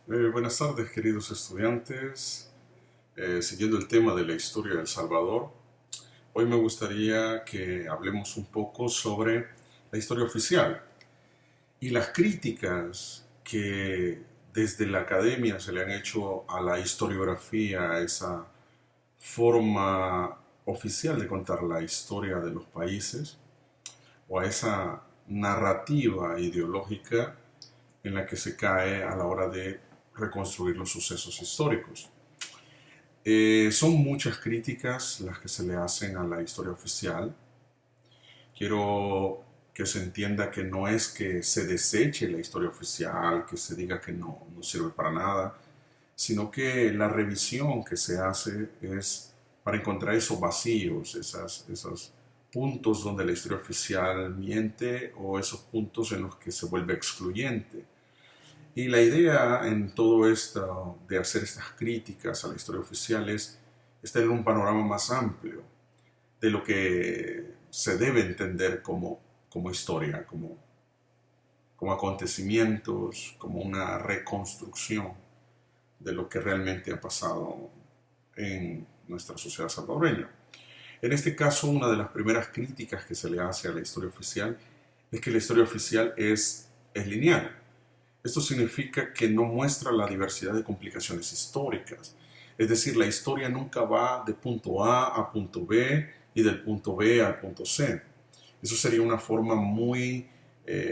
Buenas tardes, queridos estudiantes. Siguiendo el tema de la historia de El Salvador, hoy me gustaría que hablemos un poco sobre la historia oficial y las críticas que desde la academia se le han hecho a la historiografía, a esa forma oficial de contar la historia de los países o a esa narrativa ideológica en la que se cae a la hora de reconstruir los sucesos históricos. Son muchas críticas las que se le hacen a la historia oficial. Quiero que se entienda que no es que se deseche la historia oficial, que se diga que no sirve para nada, sino que la revisión que se hace es para encontrar esos vacíos, esos puntos donde la historia oficial miente o esos puntos en los que se vuelve excluyente. Y la idea en todo esto de hacer estas críticas a la historia oficial es tener un panorama más amplio de lo que se debe entender como historia, como acontecimientos, como una reconstrucción de lo que realmente ha pasado en nuestra sociedad salvadoreña. En este caso, una de las primeras críticas que se le hace a la historia oficial es que la historia oficial es lineal. Esto significa que no muestra la diversidad de complicaciones históricas. Es decir, la historia nunca va de punto A punto B y del punto B al punto C. Eso sería una forma muy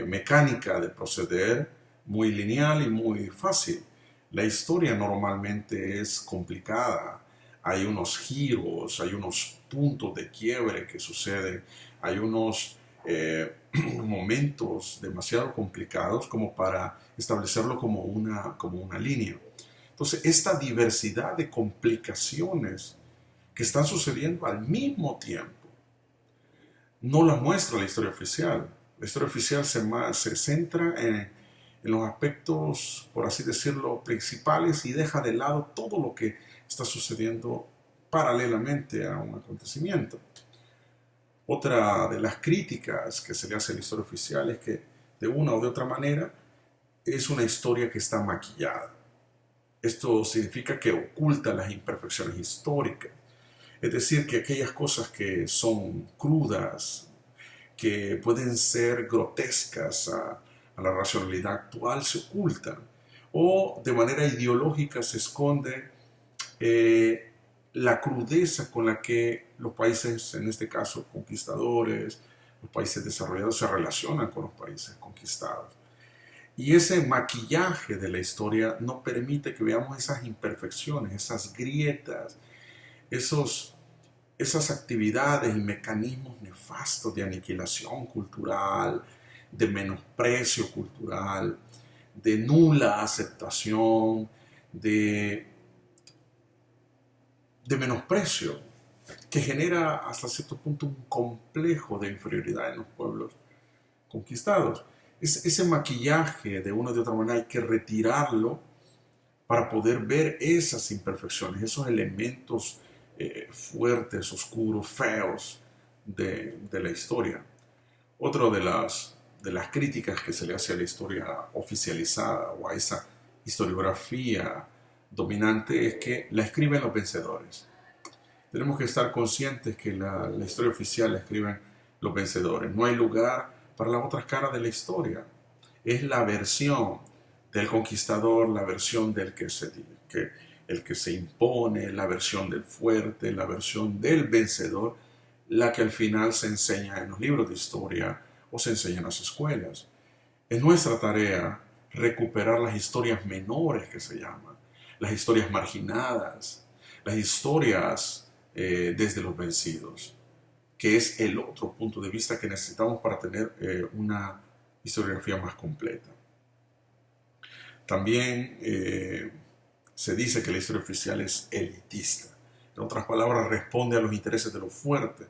mecánica de proceder, muy lineal y muy fácil. La historia normalmente es complicada. Hay unos giros, hay unos puntos de quiebre que suceden, hay unos momentos demasiado complicados como para establecerlo como una línea. Entonces, esta diversidad de complicaciones que están sucediendo al mismo tiempo no la muestra la historia oficial. La historia oficial se centra en los aspectos, por así decirlo, principales y deja de lado todo lo que está sucediendo paralelamente a un acontecimiento. Otra de las críticas que se le hace a la historia oficial es que de una o de otra manera es una historia que está maquillada. Esto significa que oculta las imperfecciones históricas. Es decir, que aquellas cosas que son crudas, que pueden ser grotescas a la racionalidad actual, se ocultan. O de manera ideológica se esconde la crudeza con la que los países, en este caso conquistadores, los países desarrollados, se relacionan con los países conquistados. Y ese maquillaje de la historia no permite que veamos esas imperfecciones, esas grietas, esos, esas actividades y mecanismos nefastos de aniquilación cultural, de menosprecio cultural, de nula aceptación, de, de menosprecio, que genera hasta cierto punto un complejo de inferioridad en los pueblos conquistados. Ese maquillaje, de una o de otra manera, hay que retirarlo para poder ver esas imperfecciones, esos elementos fuertes, oscuros, feos de la historia. Otra de las críticas que se le hace a la historia oficializada o a esa historiografía dominante es que la escriben los vencedores. Tenemos que estar conscientes que la historia oficial la escriben los vencedores. No hay lugar para las otras caras de la historia. Es la versión del conquistador, la versión del el que se impone, la versión del fuerte, la versión del vencedor, la que al final se enseña en los libros de historia o se enseña en las escuelas. Es nuestra tarea recuperar las historias menores que se llaman, las historias marginadas, las historias desde los vencidos, que es el otro punto de vista que necesitamos para tener una historiografía más completa. También se dice que la historia oficial es elitista. En otras palabras, responde a los intereses de los fuertes.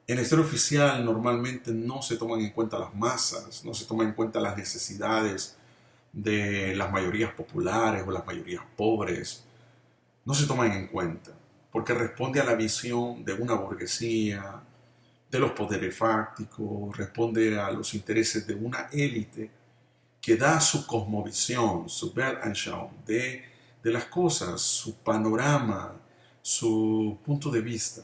En la historia oficial normalmente no se toman en cuenta las masas, no se toman en cuenta las necesidades de las mayorías populares o las mayorías pobres, no se toman en cuenta, porque responde a la visión de una burguesía, de los poderes fácticos, responde a los intereses de una élite que da su cosmovisión, su Weltanschauung de las cosas, su panorama, su punto de vista,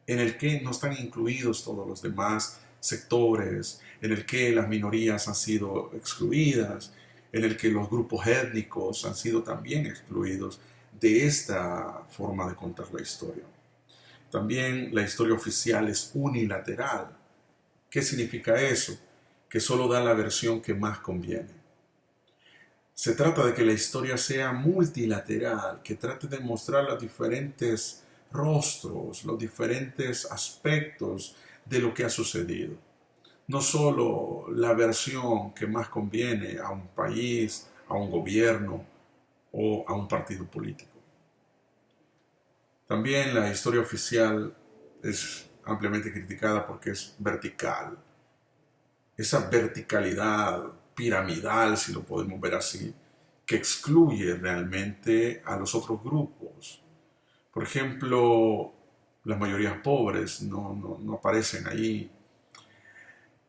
en el que no están incluidos todos los demás sectores, en el que las minorías han sido excluidas, en el que los grupos étnicos han sido también excluidos de esta forma de contar la historia. También la historia oficial es unilateral. ¿Qué significa eso? Que solo da la versión que más conviene. Se trata de que la historia sea multilateral, que trate de mostrar los diferentes rostros, los diferentes aspectos de lo que ha sucedido. No solo la versión que más conviene a un país, a un gobierno o a un partido político. También la historia oficial es ampliamente criticada porque es vertical. Esa verticalidad piramidal, si lo podemos ver así, que excluye realmente a los otros grupos. Por ejemplo, las mayorías pobres no aparecen ahí.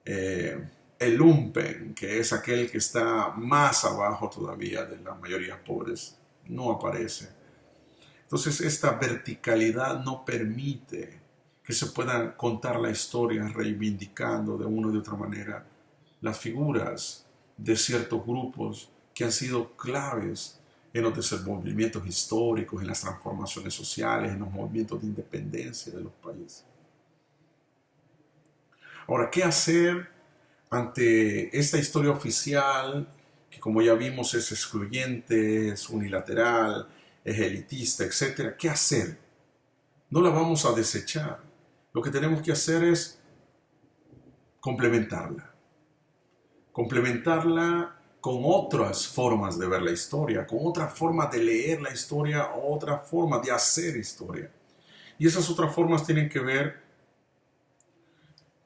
El lumpen, que es aquel que está más abajo todavía de las mayorías pobres, no aparece. Entonces esta verticalidad no permite que se pueda contar la historia reivindicando de una u otra manera las figuras de ciertos grupos que han sido claves en los desenvolvimientos históricos, en las transformaciones sociales, en los movimientos de independencia de los países. Ahora, ¿qué hacer ante esta historia oficial que, como ya vimos, es excluyente, es unilateral, es elitista, etcétera? ¿Qué hacer? No la vamos a desechar. Lo que tenemos que hacer es complementarla. Complementarla con otras formas de ver la historia, con otras formas de leer la historia, otras formas de hacer historia. Y esas otras formas tienen que ver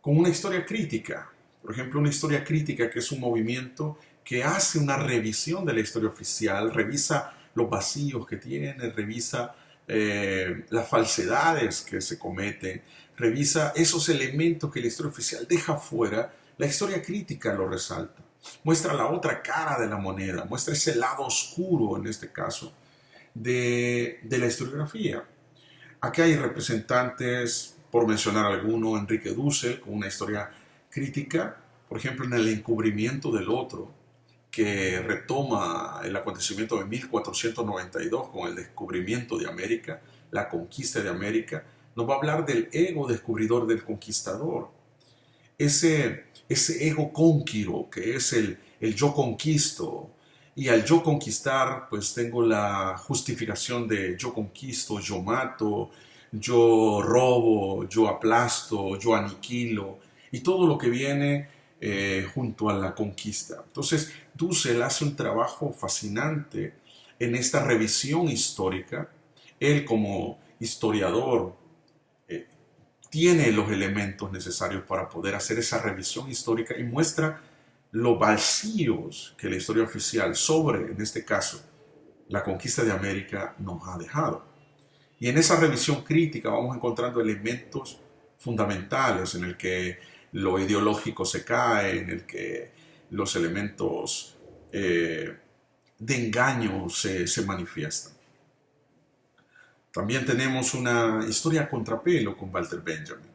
con una historia crítica. Por ejemplo, una historia crítica que es un movimiento que hace una revisión de la historia oficial, revisa los vacíos que tiene, revisa las falsedades que se cometen, revisa esos elementos que la historia oficial deja fuera. La historia crítica lo resalta, muestra la otra cara de la moneda, muestra ese lado oscuro, en este caso, de la historiografía. Aquí hay representantes, por mencionar alguno, Enrique Dussel, con una historia crítica, por ejemplo, en el encubrimiento del otro, que retoma el acontecimiento de 1492 con el descubrimiento de América, la conquista de América. Nos va a hablar del ego descubridor del conquistador. Ese ego cónquiro que es el yo conquisto. Y al yo conquistar, pues tengo la justificación de yo conquisto, yo mato, yo robo, yo aplasto, yo aniquilo. Y todo lo que viene junto a la conquista. Entonces, Dussel hace un trabajo fascinante en esta revisión histórica. Él como historiador tiene los elementos necesarios para poder hacer esa revisión histórica y muestra los vacíos que la historia oficial sobre, en este caso, la conquista de América nos ha dejado. Y en esa revisión crítica vamos encontrando elementos fundamentales en el que lo ideológico se cae, en el que los elementos de engaño se manifiestan. También tenemos una historia a contrapelo con Walter Benjamin.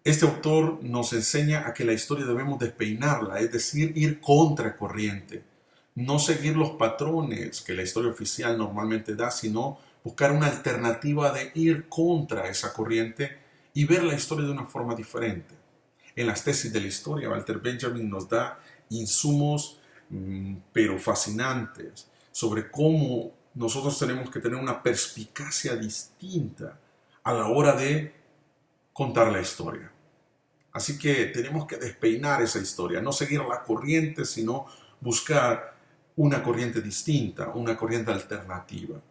Este autor nos enseña a que la historia debemos despeinarla, es decir, ir contra corriente. No seguir los patrones que la historia oficial normalmente da, sino buscar una alternativa de ir contra esa corriente y ver la historia de una forma diferente. En las tesis de la historia, Walter Benjamin nos da insumos pero fascinantes sobre cómo nosotros tenemos que tener una perspicacia distinta a la hora de contar la historia. Así que tenemos que despeinar esa historia, no seguir la corriente, sino buscar una corriente distinta, una corriente alternativa.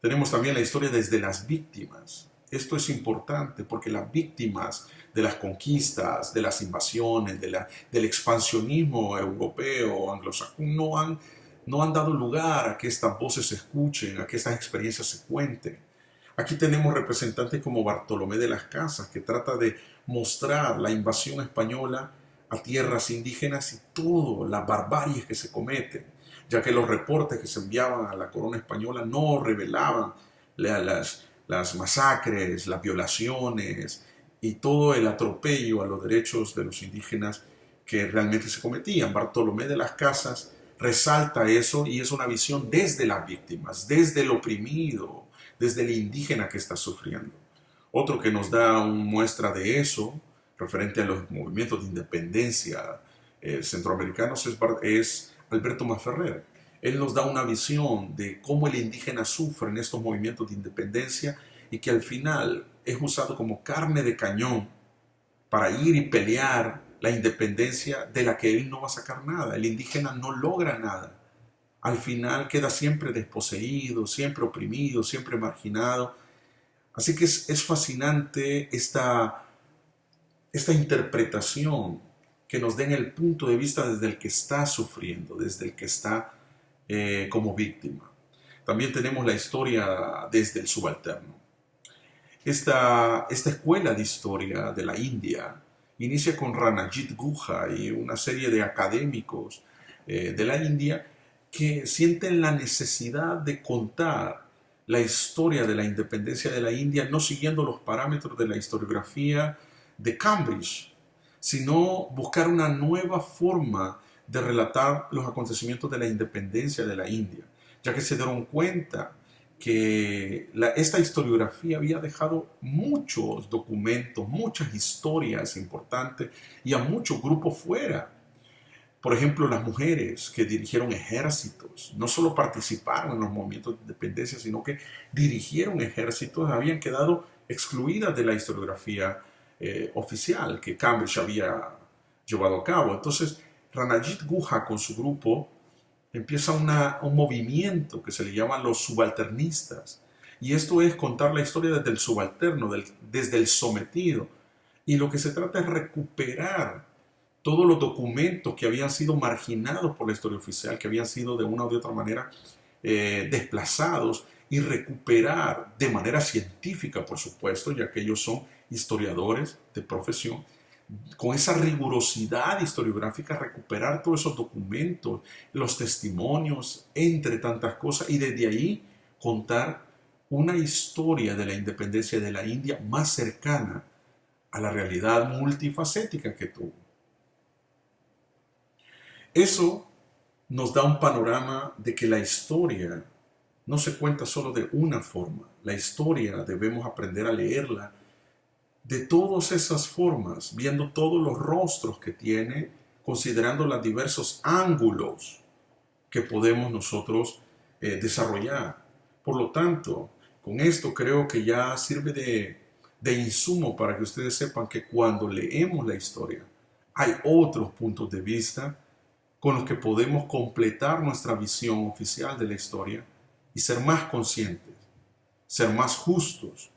Tenemos también la historia desde las víctimas. Esto es importante porque las víctimas de las conquistas, de las invasiones, del expansionismo europeo, anglosajón, no han dado lugar a que estas voces se escuchen, a que estas experiencias se cuenten. Aquí tenemos representantes como Bartolomé de las Casas, que trata de mostrar la invasión española a tierras indígenas y todas las barbaries que se cometen, ya que los reportes que se enviaban a la corona española no revelaban las masacres, las violaciones y todo el atropello a los derechos de los indígenas que realmente se cometían. Bartolomé de las Casas resalta eso y es una visión desde las víctimas, desde el oprimido, desde el indígena que está sufriendo. Otro que nos da una muestra de eso, referente a los movimientos de independencia centroamericanos, es Alberto Maferrer. Él nos da una visión de cómo el indígena sufre en estos movimientos de independencia y que al final es usado como carne de cañón para ir y pelear la independencia de la que él no va a sacar nada. El indígena no logra nada. Al final queda siempre desposeído, siempre oprimido, siempre marginado. Así que es fascinante esta interpretación que nos den el punto de vista desde el que está sufriendo, desde el que está como víctima. También tenemos la historia desde el subalterno. Esta escuela de historia de la India inicia con Ranajit Guha y una serie de académicos de la India que sienten la necesidad de contar la historia de la independencia de la India no siguiendo los parámetros de la historiografía de Cambridge, sino buscar una nueva forma de relatar los acontecimientos de la independencia de la India, ya que se dieron cuenta que esta historiografía había dejado muchos documentos, muchas historias importantes y a muchos grupos fuera. Por ejemplo, las mujeres que dirigieron ejércitos, no solo participaron en los movimientos de independencia, sino que dirigieron ejércitos, habían quedado excluidas de la historiografía oficial que Cambridge había llevado a cabo. Entonces, Ranajit Guha con su grupo empieza un movimiento que se le llama los subalternistas. Y esto es contar la historia desde el subalterno, desde el sometido. Y lo que se trata es recuperar todos los documentos que habían sido marginados por la historia oficial, que habían sido de una u otra manera desplazados, y recuperar de manera científica, por supuesto, ya que ellos son historiadores de profesión, con esa rigurosidad historiográfica, recuperar todos esos documentos, los testimonios, entre tantas cosas, y desde ahí contar una historia de la independencia de la India más cercana a la realidad multifacética que tuvo. Eso nos da un panorama de que la historia no se cuenta solo de una forma. La historia debemos aprender a leerla de todas esas formas, viendo todos los rostros que tiene, considerando los diversos ángulos que podemos nosotros desarrollar. Por lo tanto, con esto creo que ya sirve de insumo para que ustedes sepan que cuando leemos la historia, hay otros puntos de vista con los que podemos completar nuestra visión oficial de la historia y ser más conscientes, ser más justos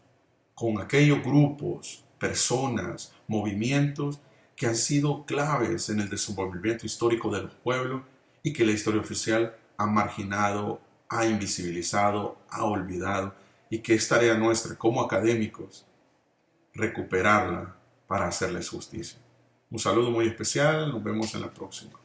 con aquellos grupos, personas, movimientos que han sido claves en el desenvolvimiento histórico de los pueblos y que la historia oficial ha marginado, ha invisibilizado, ha olvidado, y que es tarea nuestra como académicos recuperarla para hacerles justicia. Un saludo muy especial, nos vemos en la próxima.